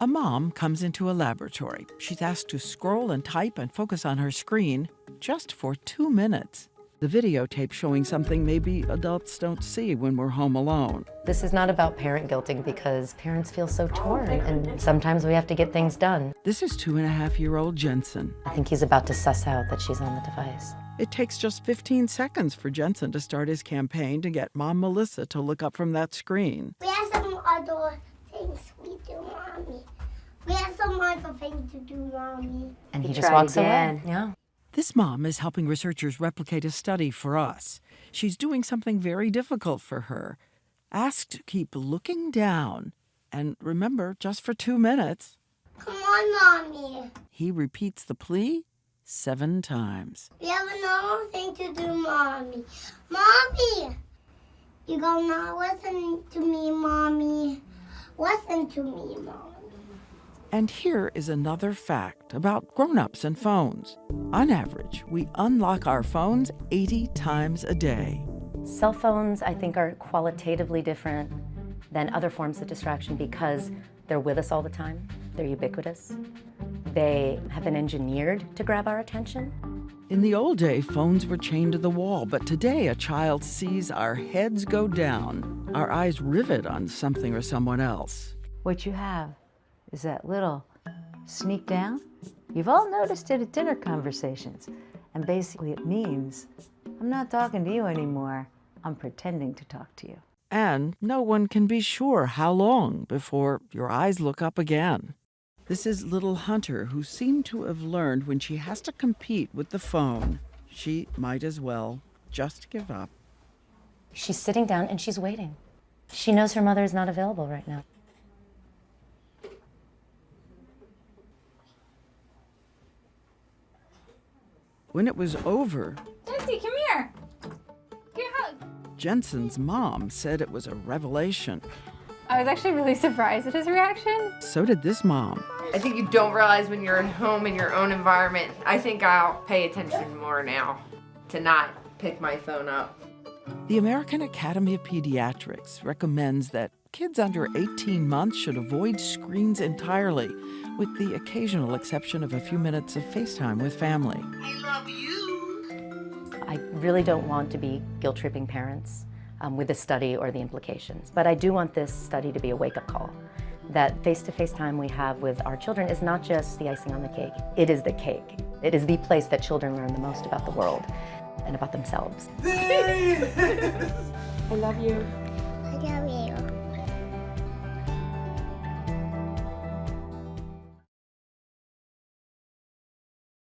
A mom comes into a laboratory. She's asked to scroll and type and focus on her screen just for 2 minutes. The videotape showing something maybe adults don't see when we're home alone. This is not about parent guilting because parents feel so torn and sometimes we have to get things done. This is 2.5-year-old Jensen. I think he's about to suss out that she's on the device. It takes just 15 seconds for Jensen to start his campaign to get Mom Melissa to look up from that screen. We have some other things we do, Mommy. We have some other things to do, Mommy. And he just walks away. Yeah. This mom is helping researchers replicate a study for us. She's doing something very difficult for her. Asked to keep looking down. And remember, just for 2 minutes. Come on, Mommy. He repeats the plea 7 times. We have another thing to do, Mommy. Mommy! You gonna not listen to me, Mommy. Listen to me, Mommy. And here is another fact about grown-ups and phones. On average, we unlock our phones 80 times a day. Cell phones, I think, are qualitatively different than other forms of distraction because they're with us all the time. They're ubiquitous. They have been engineered to grab our attention. In the old day, phones were chained to the wall, but today a child sees our heads go down, our eyes rivet on something or someone else. What you have is that little sneak down. You've all noticed it at dinner conversations. And basically it means, I'm not talking to you anymore. I'm pretending to talk to you. And no one can be sure how long before your eyes look up again. This is little Hunter, who seemed to have learned when she has to compete with the phone, she might as well just give up. She's sitting down and she's waiting. She knows her mother is not available right now. When it was over, Jensen, come here. Give a hug. Jensen's mom said it was a revelation. I was actually really surprised at his reaction. So did this mom. I think you don't realize when you're at home in your own environment. I think I'll pay attention more now to not pick my phone up. The American Academy of Pediatrics recommends that kids under 18 months should avoid screens entirely, with the occasional exception of a few minutes of FaceTime with family. I love you. I really don't want to be guilt-tripping parents with this study or the implications, but I do want this study to be a wake-up call. That face-to-face time we have with our children is not just the icing on the cake. It is the cake. It is the place that children learn the most about the world and about themselves. I love you. I love you.